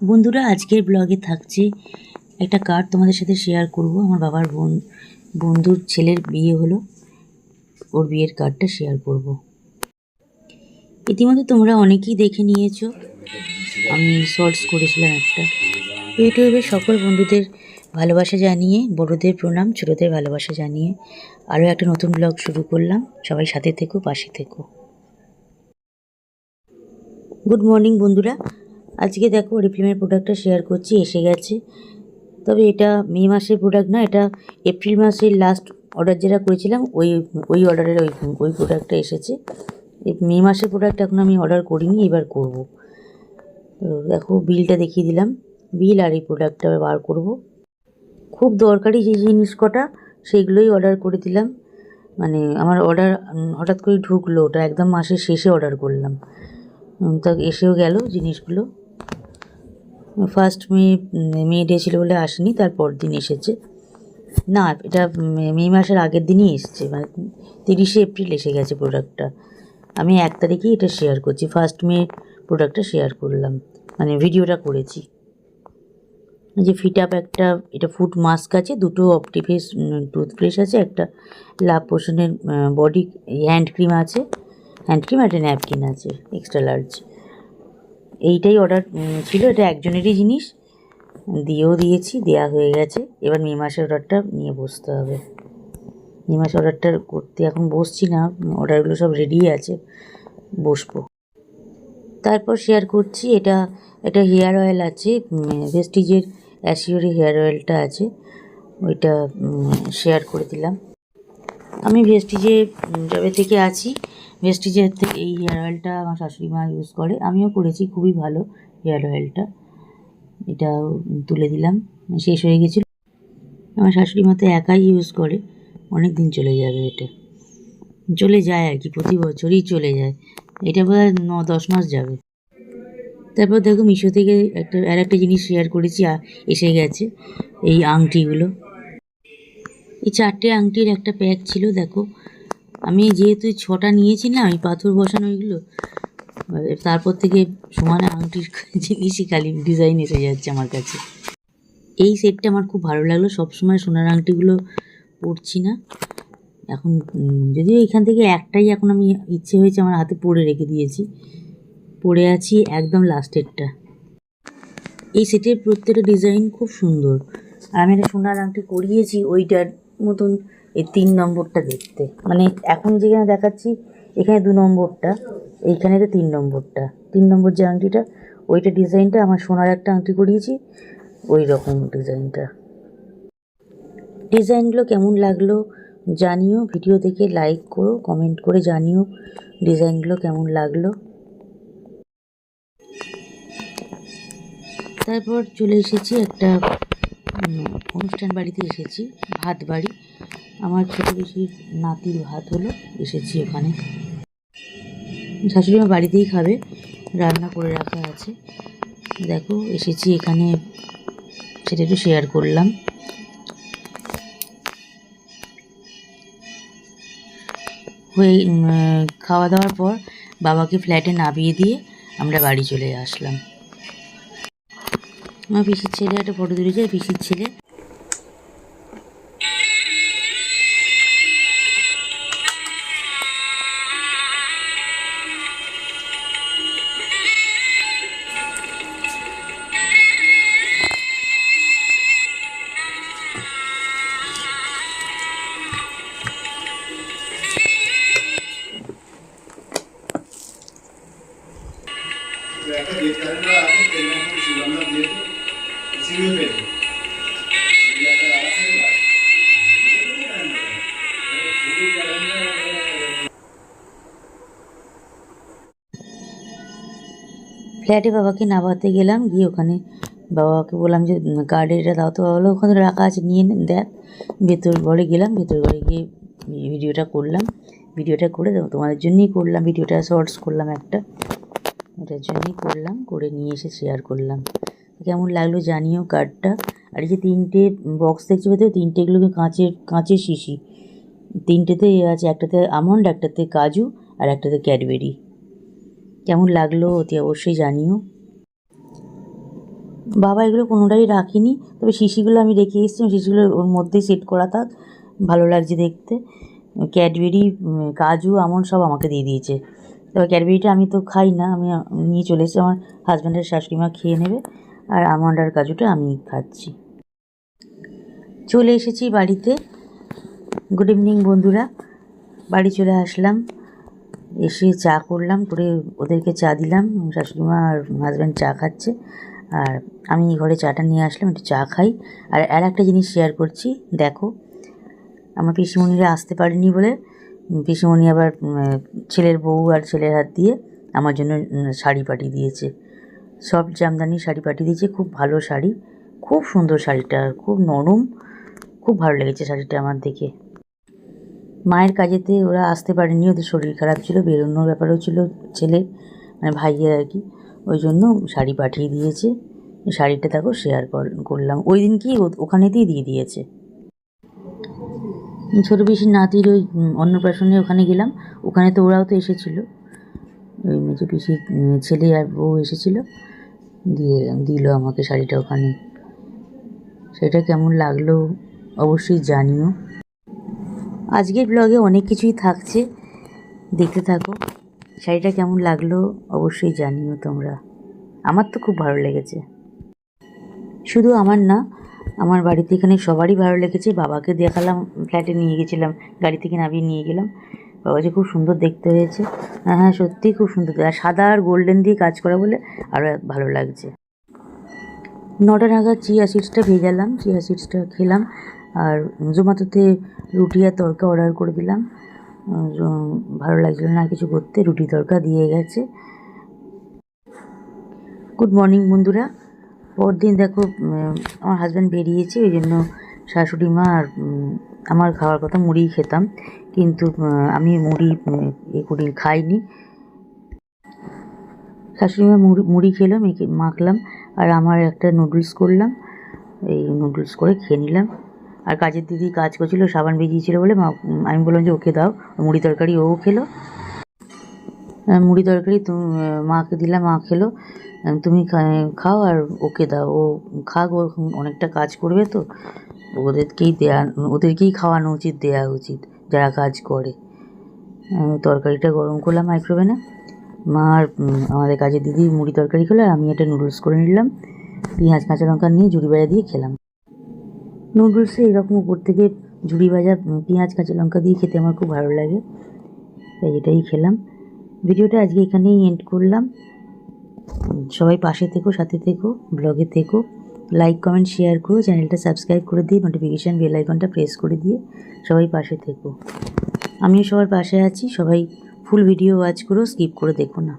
বন্ধুরা, আজকের ব্লগে থাকছে একটা কার্ড তোমাদের সাথে শেয়ার করব। আমার বাবার বন্ধুর ছেলের বিয়ে হলো, ওর বিয়ের কার্ডটা শেয়ার করব। ইতিমধ্যে তোমরা অনেকেই দেখে নিয়েছো, আমি শর্টস করেছিলাম একটা। ইউটিউবে সকল বন্ধুদের ভালোবাসা জানিয়ে, বড়দের প্রণাম, ছোটদের ভালোবাসা জানিয়ে আরও একটা নতুন ব্লগ শুরু করলাম। সবাই সাথে থেকো, পাশে থেকো। গুড মর্নিং বন্ধুরা, আজকে দেখো অরিফ্লেমের প্রোডাক্টটা শেয়ার করছি, এসে গেছে। তবে এটা মে মাসের প্রোডাক্ট না, এটা এপ্রিল মাসের লাস্ট অর্ডার যেটা করেছিলাম ওই অর্ডারের ওই প্রোডাক্টটা এসেছে। মে মাসের প্রোডাক্ট এখন আমি অর্ডার করিনি, এবার করব। তো দেখো বিলটা দেখিয়ে দিলাম, বিল আর এই প্রোডাক্টটা বার করব। খুব দরকারি যে জিনিস কটা সেইগুলোই অর্ডার করে দিলাম। মানে আমার অর্ডার হঠাৎ করে ঢুকলো, ওটা একদম মাসের শেষে অর্ডার করলাম, তা এসেও গেল জিনিসগুলো। ফার্স্ট মে ডে ছিল বলে আসেনি, তারপর দিন এসেছে। না, এটা মে মাসের আগের দিনই এসছে, মানে 30শে এপ্রিল এসে গেছে প্রোডাক্টটা। আমি 1 তারিখেই এটা শেয়ার করছি, ফার্স্ট মে প্রোডাক্টটা শেয়ার করলাম, মানে ভিডিওটা করেছি। এই যে ফিট আপ একটা, এটা ফুট মাস্ক আছে, দুটো অপটিফেস টুথব্রাশ আছে, একটা লাভ পোষণের বডি হ্যান্ড ক্রিম আছে, হ্যান্ড ক্রিম একটা ন্যাপকিন আছে এক্সট্রা লার্জ। এইটাই অর্ডার ছিল, এটা একজনেরই জিনিস, দিয়েও দিয়েছি, দেয়া হয়ে গেছে। এবার মে মাসের অর্ডারটা নিয়ে বসতে হবে। মে মাসের অর্ডারটা করতে এখন বসছি না, অর্ডারগুলো সব রেডি আছে, বসবো। তারপর শেয়ার করছি, এটা একটা হেয়ার অয়েল আছে, ভেস্টিজের অ্যাসিওরি হেয়ার অয়েলটা আছে, ওইটা শেয়ার করে দিলাম। আমি ভেস্টিজে যবে থেকে আছি, ভেস্টিজের থেকে এই হেয়ার অয়েলটা আমার শাশুড়ি মা ইউজ করে, আমিও করেছি, খুবই ভালো হেয়ার অয়েলটা। এটা তুলে দিলাম, শেষ হয়ে গেছিল। আমার শাশুড়ি মা তো একাই ইউজ করে, অনেক দিন চলে যাবে, এটা চলে যায় আর কি, প্রতি বছরই চলে যায়। এটা বোধহয় 9-10 মাস যাবে। তারপর দেখো মিশো থেকে একটা জিনিস শেয়ার করেছি, এসে গেছে এই আংটিগুলো। এই 4টে আংটির একটা প্যাক ছিল। দেখো আমি যেহেতু 6টা নিয়েছি না, আমি পাথর বসানো ওইগুলো, তারপর থেকে সমানে আংটির জিনিসই খালি ডিজাইন এসে যাচ্ছে আমার কাছে। এই সেটটা আমার খুব ভালো লাগলো, সবসময় সোনার আংটিগুলো পরছি না এখন, যদিও এখান থেকে একটাই এখন আমি ইচ্ছে হয়েছে আমার হাতে পরে রেখে দিয়েছি, পরে আছি একদম লাস্টেরটা। এই সেটের প্রত্যেকটা ডিজাইন খুব সুন্দর, আর আমি একটা সোনার আংটি করিয়েছি ওইটার মতন এই 3 নম্বরটা দেখতে, মানে এখন যেখানে দেখাচ্ছি এখানে 2 নম্বরটা, এইখানে তো 3 নম্বরটা, 3 নম্বর যে আংটিটা ওইটা ডিজাইনটা আমার সোনার একটা আংটি করিয়েছি ওই রকম ডিজাইনটা। ডিজাইনগুলো কেমন লাগলো জানিও, ভিডিও দেখে লাইক করো, কমেন্ট করে জানিও ডিজাইনগুলো কেমন লাগলো। তারপর চলে এসেছি একটা অনুষ্ঠান বাড়িতে এসেছি, ভাত বাড়ি, আমার ছোটো বেশির নাতির ভাত হলো, এসেছি ওখানে। শাশুড়ি মা বাড়িতেই খাবে, রান্না করে রাখা আছে। দেখো এসেছি এখানে, সেটা একটু শেয়ার করলাম। হয়ে খাওয়া দাওয়ার পর বাবাকে ফ্ল্যাটে নামিয়ে দিয়ে আমরা বাড়ি চলে আসলাম। আমার পিসির ছেলে একটা ফটো তুলেছে, পিসির ছেলে। ফ্ল্যাটে বাবাকে নামাতে গেলাম, গিয়ে ওখানে বাবাকে বললাম যে কার্ডের এটা দাও, তো বলো ওখানে রাখা আছে, নিয়ে দেখ। ভেতর ঘরে গেলাম, ভেতর ঘরে গিয়ে ভিডিওটা করলাম, ভিডিওটা করে তোমাদের জন্যই করলাম, ভিডিওটা শর্টস করলাম একটা, এটার জন্যই করলাম, করে নিয়ে এসে শেয়ার করলাম। কেমন লাগলো জানিও কার্ডটা। আর এই যে 3টে বক্স দেখছি ভেতরে, 3টেগুলোকে কাঁচের শিশি, 3টেতে আছে, একটাতে আমন্ড, একটাতে কাজু, আর একটাতে ক্যাডবেরি। কেমন লাগলো অতি অবশ্যই জানিও। বাবা এগুলো কোনোটাই রাখিনি, তবে শিশিগুলো আমি রেখে এসেছি। শিশিগুলো ওর মধ্যেই সেট করা থাক, ভালো লাগছে দেখতে। ক্যাডবেরি, কাজু, আমন্ড সব আমাকে দিয়ে দিয়েছে। তবে ক্যাডবেরিটা আমি তো খাই না, আমি নিয়ে চলে এসেছি। আমার হাজব্যান্ডের শাশুড়ি মা খেয়ে নেবে, আর আমন্ড আর কাজুটা আমি খাচ্ছি। চলে এসেছি বাড়িতে। গুড ইভিনিং বন্ধুরা, বাড়ি চলে আসলাম। এসে চা করলাম, করে ওদেরকে চা দিলাম। শাশুড়ি মা আর হাজব্যান্ড চা খাচ্ছে, আর আমি ঘরে চাটা নিয়ে আসলাম, একটু চা খাই। আর একটা জিনিস শেয়ার করছি, দেখো। আমার পিসিমণিরা আসতে পারেনি বলে পিসিমণি আবার ছেলের বউ আর ছেলের হাত দিয়ে আমার জন্য শাড়ি পাঠিয়ে দিয়েছে। সফট জামদানি শাড়ি পাঠিয়ে দিয়েছে, খুব ভালো শাড়ি, খুব সুন্দর শাড়িটা, খুব নরম, খুব ভালো লেগেছে শাড়িটা আমার দেখে। মায়ের কাজেতে ওরা আসতে পারেনি, ওদের শরীর খারাপ ছিল, বেরোনোর ব্যাপারও ছিল ছেলে, মানে ভাইয়ের আর কি, ওই জন্য শাড়ি পাঠিয়ে দিয়েছে। শাড়িটা দেখো শেয়ার করলাম, ওই দিন কি ওখানেতেই দিয়ে দিয়েছে। ছোটো পিসির নাতির ওই অন্নপ্রাশনে ওখানে গেলাম, ওখানে তো ওরাও তো এসেছিলো, ওই মেজো পিসির ছেলে আর বউ এসেছিলো, দিয়ে দিল আমাকে শাড়িটা ওখানে। সেটা কেমন লাগলো অবশ্যই জানিও। আজকের ব্লগে অনেক কিছুই থাকছে, দেখতে থাকো। শাড়িটা কেমন লাগলো অবশ্যই জানিও তোমরা। আমার তো খুব ভালো লেগেছে, শুধু আমার না, আমার বাড়িতে এখানে সবারই ভালো লেগেছে। বাবাকে দেখালাম, ফ্ল্যাটে নিয়ে গেছিলাম, গাড়ি থেকে নামিয়ে নিয়ে গেলাম। বাবা যে খুব সুন্দর দেখতে হয়েছে। হ্যাঁ, সত্যিই খুব সুন্দর, আর সাদা আর গোল্ডেন দিয়ে কাজ করা বলে আরও ভালো লাগছে। 9টা নাগাদ চিয়া সিডসটা ভেজালাম, চিয়া সিডসটা খেলাম, আর জোম্যাটোতে রুটি আর তড়কা অর্ডার করে দিলাম। ভালো লাগছিল না কিছু করতে, রুটি তড়কা দিয়ে গেছে। গুড মর্নিং বন্ধুরা। পরদিন দেখো আমার হাজব্যান্ড বেরিয়েছে, ওই জন্য শাশুড়ি মা আর আমার খাওয়ার কথা মুড়ি খেতাম, কিন্তু আমি মুড়ি খাইনি। শাশুড়ি মা মুড়ি খেলো, মাখলাম, আর আমার একটা নুডলস করলাম। এই নুডলস করে খেয়ে নিলাম। আর কাজের দিদি কাজ করছিল, সাবান ভিজিয়েছিল বলে আমি বললাম যে ওকে দাও, মুড়ি তরকারি ও খেলো। মুড়ি তরকারি মাকে দিলাম, মা খেলো। তুমি খাও আর ওকে দাও, ও খাক, ও অনেকটা কাজ করবে তো, ওদেরকেই খাওয়ানো উচিত, দেওয়া উচিত যারা কাজ করে। তরকারিটা গরম করলাম মাইক্রোওভেনে। মা আর আমাদের কাজের দিদি মুড়ি তরকারি খেলো, আর আমি একটা নুডলস করে নিলাম, পেঁয়াজ কাঁচা লঙ্কা নিয়ে ঝুড়ি ভাজা দিয়ে খেলাম। নুডলসে এরকম উপর থেকে ঝুড়ি ভাজা পেঁয়াজ কাঁচা লঙ্কা দিয়ে খেতে আমার খুব ভালো লাগে, তাই এটাই খেলাম। ভিডিওটা আজকে এখানেই এন্ড করলাম। সবাই পাশে থেকো, সাথে থেকো, ব্লগে থেকো, লাইক কমেন্ট শেয়ার করো, চ্যানেলটা সাবস্ক্রাইব করে দিয়ে নোটিফিকেশান বেল আইকনটা প্রেস করে দিয়ে সবাই পাশে থেকো। আমিও সবার পাশে আছি। সবাই ফুল ভিডিও ওয়াচ করো, স্কিপ করে দেখো না।